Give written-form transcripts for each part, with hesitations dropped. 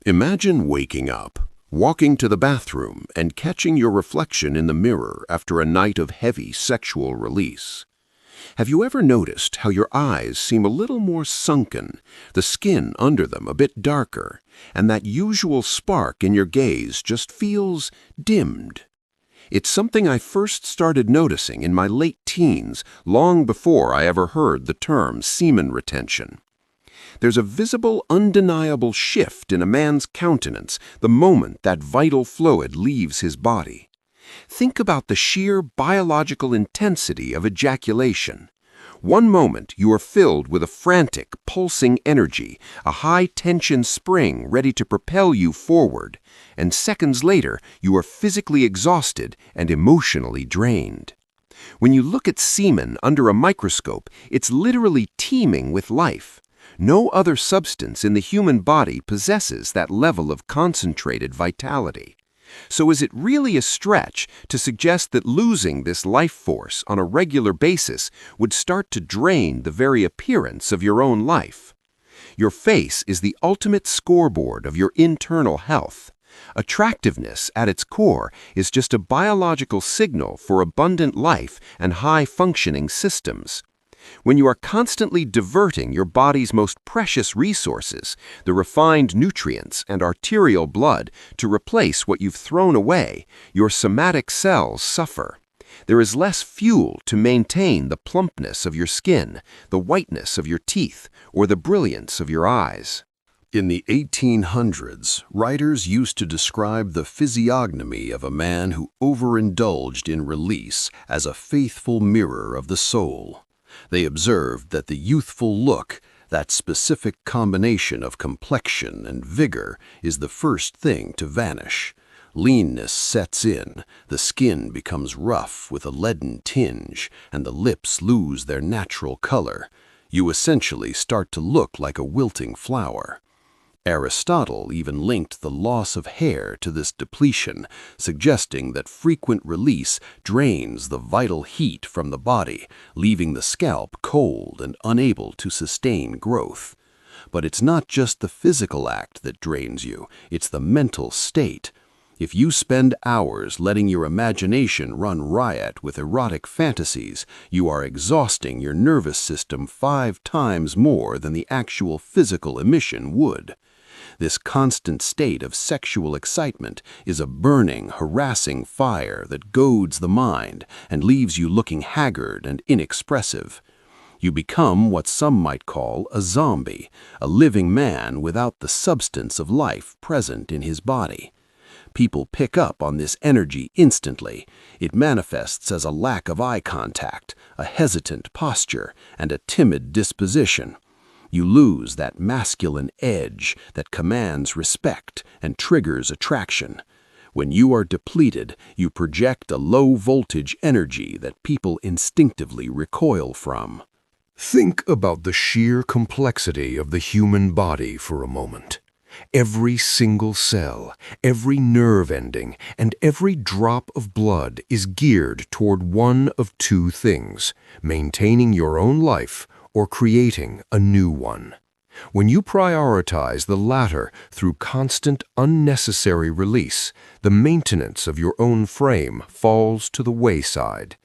Imagine waking up, walking to the bathroom, and catching your reflection in the mirror after a night of heavy sexual release. Have you ever noticed how your eyes seem a little more sunken, the skin under them a bit darker, and that usual spark in your gaze just feels dimmed? It's something I first started noticing in my late teens, long before I ever heard the term semen retention. There's a visible, undeniable shift in a man's countenance the moment that vital fluid leaves his body. Think about the sheer biological intensity of ejaculation. One moment you are filled with a frantic, pulsing energy, a high-tension spring ready to propel you forward, and seconds later you are physically exhausted and emotionally drained. When you look at semen under a microscope, it's literally teeming with life. No other substance in the human body possesses that level of concentrated vitality. So is it really a stretch to suggest that losing this life force on a regular basis would start to drain the very appearance of your own life? Your face is the ultimate scoreboard of your internal health. Attractiveness, at its core, is just a biological signal for abundant life and high-functioning systems. When you are constantly diverting your body's most precious resources, the refined nutrients and arterial blood, to replace what you've thrown away, your somatic cells suffer. There is less fuel to maintain the plumpness of your skin, the whiteness of your teeth, or the brilliance of your eyes. In the 1800s, writers used to describe the physiognomy of a man who overindulged in release as a faithful mirror of the soul. They observed that the youthful look, that specific combination of complexion and vigor, is the first thing to vanish. Leanness sets in, the skin becomes rough with a leaden tinge, and the lips lose their natural color. You essentially start to look like a wilting flower. Aristotle even linked the loss of hair to this depletion, suggesting that frequent release drains the vital heat from the body, leaving the scalp cold and unable to sustain growth. But it's not just the physical act that drains you, it's the mental state. If you spend hours letting your imagination run riot with erotic fantasies, you are exhausting your nervous system 5 times more than the actual physical emission would. This constant state of sexual excitement is a burning, harassing fire that goads the mind and leaves you looking haggard and inexpressive. You become what some might call a zombie, a living man without the substance of life present in his body. People pick up on this energy instantly. It manifests as a lack of eye contact, a hesitant posture, and a timid disposition. You lose that masculine edge that commands respect and triggers attraction. When you are depleted, you project a low-voltage energy that people instinctively recoil from. Think about the sheer complexity of the human body for a moment. Every single cell, every nerve ending, and every drop of blood is geared toward one of 2 things: maintaining your own life or creating a new one. When you prioritize the latter through constant, unnecessary release, the maintenance of your own frame falls to the wayside.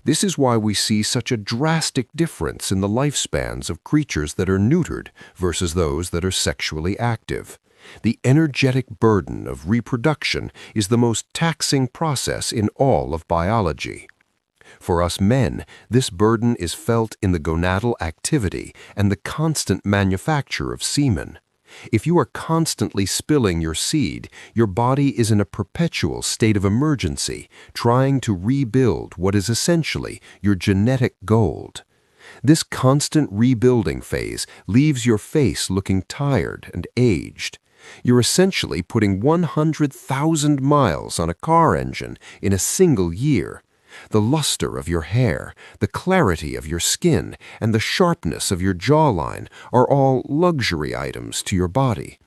This is why we see such a drastic difference in the lifespans of creatures that are neutered versus those that are sexually active. The energetic burden of reproduction is the most taxing process in all of biology. For us men, this burden is felt in the gonadal activity and the constant manufacture of semen. If you are constantly spilling your seed, your body is in a perpetual state of emergency, trying to rebuild what is essentially your genetic gold. This constant rebuilding phase leaves your face looking tired and aged. You're essentially putting 100,000 miles on a car engine in a single year. The luster of your hair, the clarity of your skin, and the sharpness of your jawline are all luxury items to your body.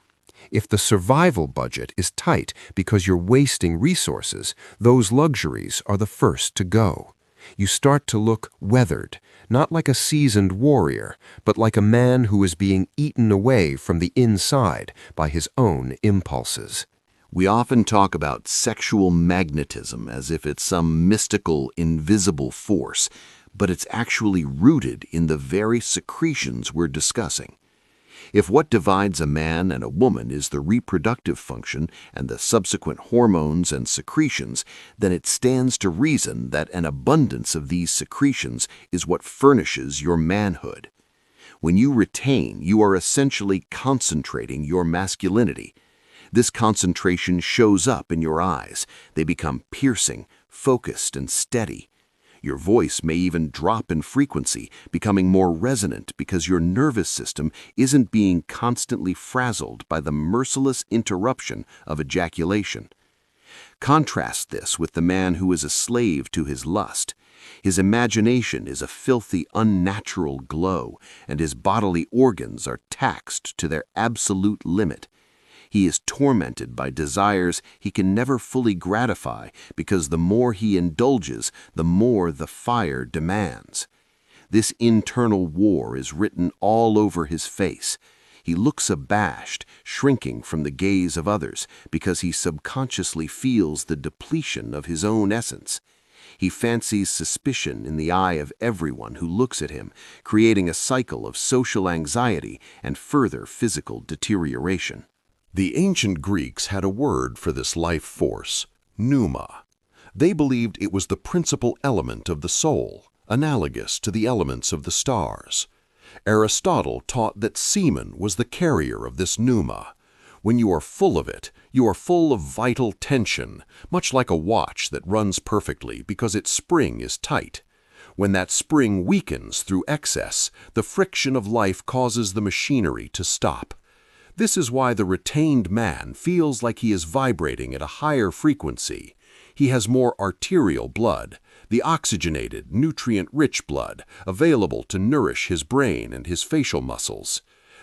If the survival budget is tight because you're wasting resources, those luxuries are the first to go. You start to look weathered, not like a seasoned warrior, but like a man who is being eaten away from the inside by his own impulses. We often talk about sexual magnetism as if it's some mystical, invisible force, but it's actually rooted in the very secretions we're discussing. If what divides a man and a woman is the reproductive function and the subsequent hormones and secretions, then it stands to reason that an abundance of these secretions is what furnishes your manhood. When you retain, you are essentially concentrating your masculinity. This concentration shows up in your eyes. They become piercing, focused, and steady. Your voice may even drop in frequency, becoming more resonant because your nervous system isn't being constantly frazzled by the merciless interruption of ejaculation. Contrast this with the man who is a slave to his lust. His imagination is a filthy, unnatural glow, and his bodily organs are taxed to their absolute limit. He is tormented by desires he can never fully gratify because the more he indulges, the more the fire demands. This internal war is written all over his face. He looks abashed, shrinking from the gaze of others because he subconsciously feels the depletion of his own essence. He fancies suspicion in the eye of everyone who looks at him, creating a cycle of social anxiety and further physical deterioration. The ancient Greeks had a word for this life force, pneuma. They believed it was the principal element of the soul, analogous to the elements of the stars. Aristotle taught that semen was the carrier of this pneuma. When you are full of it, you are full of vital tension, much like a watch that runs perfectly because its spring is tight. When that spring weakens through excess, the friction of life causes the machinery to stop. This is why the retained man feels like he is vibrating at a higher frequency. He has more arterial blood, the oxygenated, nutrient-rich blood, available to nourish his brain and his facial muscles.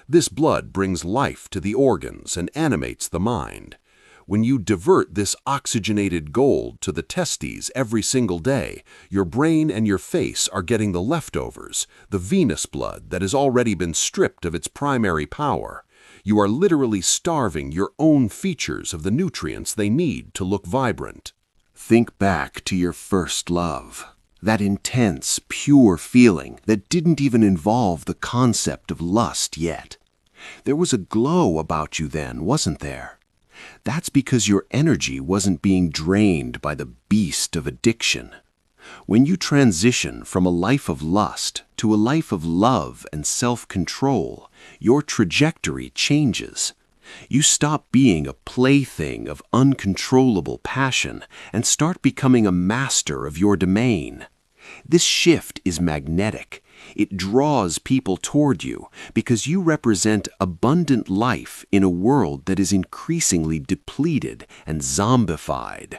This blood brings life to the organs and animates the mind. When you divert this oxygenated gold to the testes every single day, your brain and your face are getting the leftovers, the venous blood that has already been stripped of its primary power. You are literally starving your own features of the nutrients they need to look vibrant. Think back to your first love, that intense, pure feeling that didn't even involve the concept of lust yet. There was a glow about you then, wasn't there? That's because your energy wasn't being drained by the beast of addiction. When you transition from a life of lust to a life of love and self-control, your trajectory changes. You stop being a plaything of uncontrollable passion and start becoming a master of your domain. This shift is magnetic. It draws people toward you because you represent abundant life in a world that is increasingly depleted and zombified.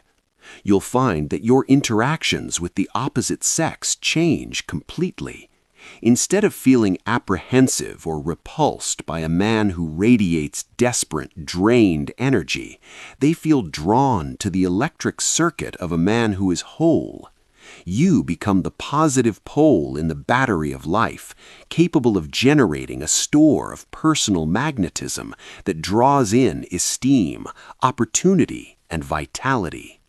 You'll find that your interactions with the opposite sex change completely. Instead of feeling apprehensive or repulsed by a man who radiates desperate, drained energy, they feel drawn to the electric circuit of a man who is whole. You become the positive pole in the battery of life, capable of generating a store of personal magnetism that draws in esteem, opportunity, and vitality.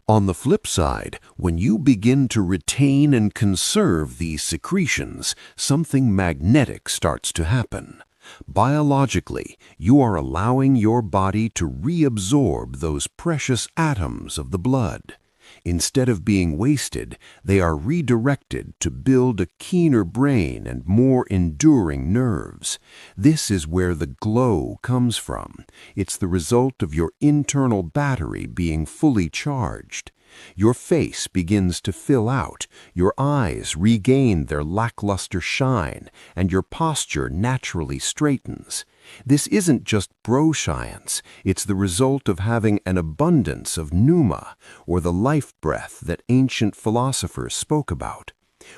On the flip side, when you begin to retain and conserve these secretions, something magnetic starts to happen. Biologically, you are allowing your body to reabsorb those precious atoms of the blood. Instead of being wasted, they are redirected to build a keener brain and more enduring nerves. This is where the glow comes from. It's the result of your internal battery being fully charged. Your face begins to fill out, your eyes regain their lackluster shine, and your posture naturally straightens. This isn't just bro-science, it's the result of having an abundance of pneuma, or the life breath that ancient philosophers spoke about.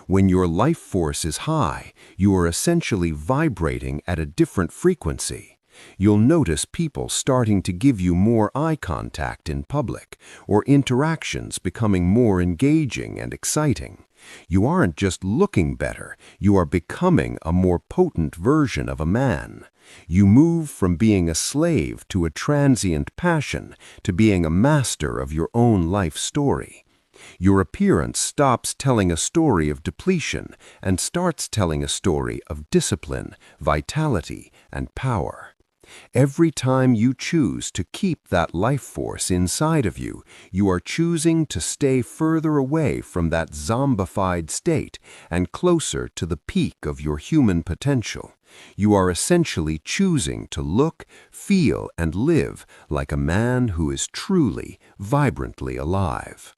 When your life force is high, you are essentially vibrating at a different frequency. You'll notice people starting to give you more eye contact in public, or interactions becoming more engaging and exciting. You aren't just looking better, you are becoming a more potent version of a man. You move from being a slave to a transient passion to being a master of your own life story. Your appearance stops telling a story of depletion and starts telling a story of discipline, vitality, and power. Every time you choose to keep that life force inside of you, you are choosing to stay further away from that zombified state and closer to the peak of your human potential. You are essentially choosing to look, feel, and live like a man who is truly, vibrantly alive.